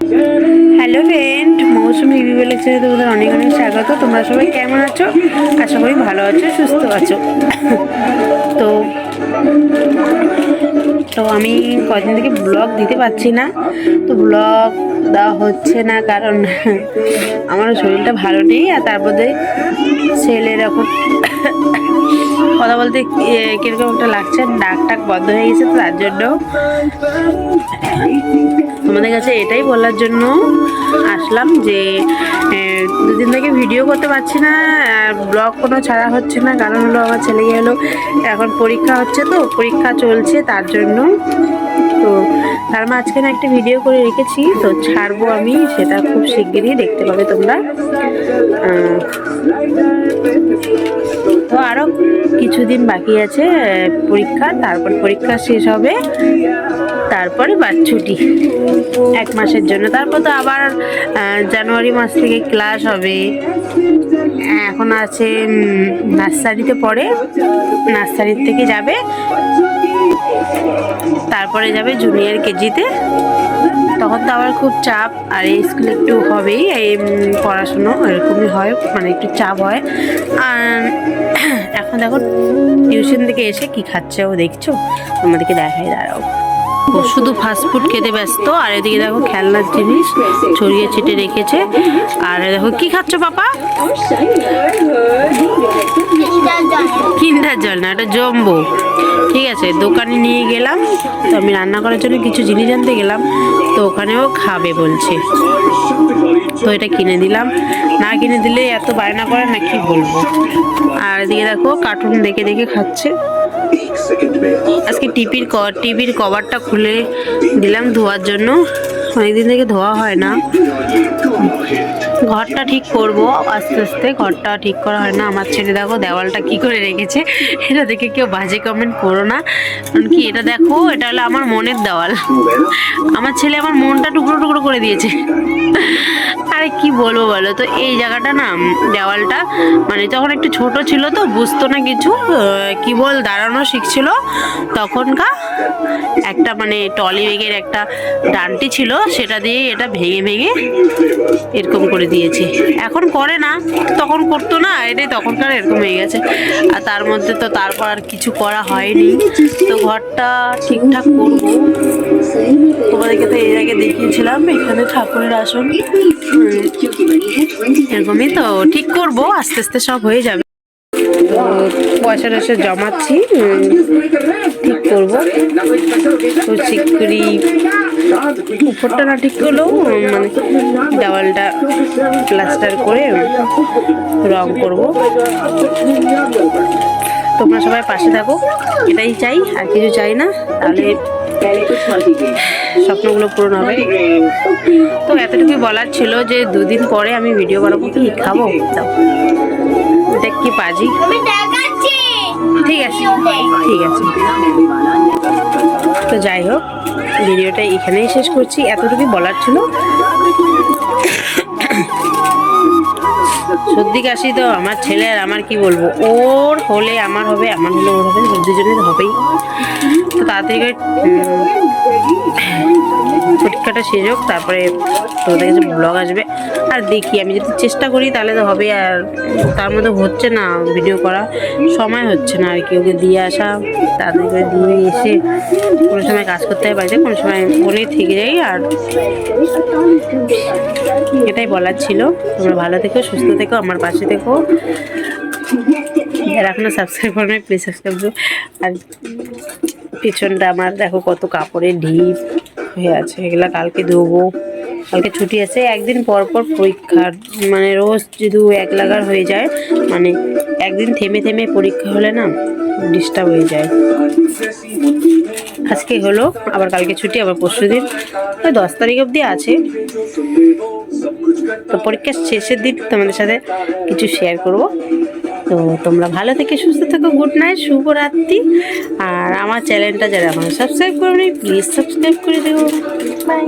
Hello friend, মৌসুমি review লেকচারে তোমাদের অনেক অনেক স্বাগত। তোমরা সবাই কেমন আছো? আশা করি ভালো আছো, সুস্থ আছো। তো তো আমি কদিন থেকে ব্লগ দিতে পারছি না, তো ব্লগ দেওয়া হচ্ছে না কারণ আমার শরীরটা ভালো নেই, আর তার মধ্যে ছেলের এখন কথা বলতে কিরকম একটা লাগছে, ডাক টাক বন্ধ হয়ে গেছে। তো তার জন্য তোমাদের কাছে এটাই বলার জন্য আসলাম যে দুদিন থেকে ভিডিও করতে পারছি না, আর ব্লগ কোনো ছাড়া হচ্ছে না। কারণ হলো আমার ছেলে হলো এখন পরীক্ষা হচ্ছে, তো পরীক্ষা চলছে তার জন্য। তো তার মাঝখানে একটা ভিডিও করে রেখেছি, তো ছাড়বো আমি, সেটা খুব শিগগিরই দেখতে পাবে তোমরা। তো আরও কিছুদিন বাকি আছে পরীক্ষা, তারপর পরীক্ষা শেষ হবে, তারপরে ছুটি 1 মাসের জন্য। তারপর তো আবার জানুয়ারি মাস থেকে ক্লাস হবে। এখন আছে নার্সারিতে পড়ে, নার্সারির থেকে যাবে, তারপরে যাবে জুনিয়র কেজিতে। তখন তো আবার খুব চাপ, আর এই স্কুলে একটু হবেই, এই পড়াশুনো এরকমই হয়, মানে একটু চাপ হয়। আর এখন দেখো টিউশন থেকে এসে কি খাচ্ছে ও, দেখছো? তোমাদেরকে দেখাই, দাঁড়াও। ও শুধু ফাস্টফুড খেতে ব্যস্ত, আর এদিকে দেখো খেলনার জিনিস ছড়িয়ে ছিটে রেখেছে। আর দেখো কি খাচ্ছ পাপা? কিন্ডার জল না, এটা জম্বো। ঠিক আছে, দোকানে নিয়ে গেলাম, তো আমি রান্না করার জন্য কিছু জিনিস আনতে গেলাম, তো ওখানেও খাবে বলছে, তো এটা কিনে দিলাম। না কিনে দিলে এত বায়না করে না, কি বলবো। আর এদিকে দেখো কার্টুন দেখে দেখে খাচ্ছে। আজকে টিভির কভারটা খুলে দিলাম ধোয়ার জন্য, অনেকদিন থেকে ধোয়া হয় না। ঘরটা ঠিক করব আস্তে আস্তে, ঘরটা ঠিক করা হয় না। আমার ছেলে দেখো দেওয়ালটা কি করে রেখেছে, এটা দেখে কেউ বাজে কমেন্ট করো না, কারণ কি এটা দেখো, এটা হলো আমার মনের দেওয়াল। আমার ছেলে আমার মনটা টুকরো টুকরো করে দিয়েছে। আরে কি বলবো বলো তো, এই জায়গাটা না, দেওয়ালটা মানে তখন একটু ছোট ছিল, তো বুঝতো না কিছু, কি বল দাঁড়ানো শিখছিল তখনকার। একটা মানে টলি ব্যাগের একটা ডান্টি ছিল, সেটা দিয়ে এটা ভেঙে ভেঙে এরকম করে দিয়েছে। এখন করে না, তখন করতো না, এটাই তখনকার এরকম হয়ে গেছে। আর তার মধ্যে তো তারপর আর কিছু করা হয়নি, তো ঘরটা ঠিকঠাক করবো। তোমাদেরকে তো এর আগে দেখিয়েছিলাম এখানে ঠাকুরের আসন, এরকমই তো ঠিক করবো, আস্তে আস্তে সব হয়ে যাবে। পয়সা টয়সা জমাচ্ছি, ঠিক করবো। তো শিগগিরই উপরটা না ঠিক করলেও মানে দেওয়ালটা প্লাস্টার করে রং করব। তোমরা সবাই পাশে থাকো, এটাই চাই, আর কিছু চাই না, তাহলে স্বপ্নগুলো পূরণ হবে। তো এতটুকুই বলার ছিল যে 2 দিন পরে আমি ভিডিও বানাবো। কি খাবো দেখ, কি পাজি। ঠিক আছে ঠিক আছে, তো যাই হোক, ভিডিওটা এখানেই শেষ করছি, এতটুকুই বলার ছিল। সর্দি কাশি তো আমার ছেলে আর আমার, কি বলবো, ওর হলে আমার হবে, আমার হলে ওর হবে, দুজনের হবেই। তো তাড়াতাড়ি করে পরীক্ষাটা শেষ হোক, তারপরে তোমাদের কাছে ব্লগ আসবে। আর দেখি, আমি যদি চেষ্টা করি তাহলে তো হবে, আর তার মধ্যে হচ্ছে না ভিডিও করা, সময় হচ্ছে না আর কি। ওকে দিয়ে আসা, তাড়াতাড়ি করে দিয়ে এসে কোনো সময় কাজ করতে হয় বাড়িতে, কোনো সময় ফোনে থেকে যাই। আর এটাই বলার ছিল। তোমরা ভালো থেকো, সুস্থ থেকো, আমার পাশে থেকো। যারা এখনো সাবস্ক্রাইব করো না, প্লিজ সাবস্ক্রাইব করো। আর পিছনটা আমার দেখো কত কাপড়ের ঢিপ হয়ে আছে, এগুলা কালকে ধোবো। কালকে ছুটি আছে, একদিন পর পর পরীক্ষার, মানে রোজ যদি এক লাগার হয়ে যায়, মানে একদিন থেমে থেমে পরীক্ষা হলে না ডিস্টার্ব হয়ে যায়। আজকে হলো, আবার কালকে ছুটি, আবার পরশুদিন, ওই 10 তারিখ অবধি আছে। তো পরীক্ষার শেষের দিন তোমাদের সাথে কিছু শেয়ার করব। তো তোমরা ভালো থেকে সুস্থ থেকো, গুড নাইট, শুভরাত্রি। আর আমার চ্যানেলটা যারা এখন সাবস্ক্রাইব করোনি, প্লিজ সাবস্ক্রাইব করে দেবো। বাই।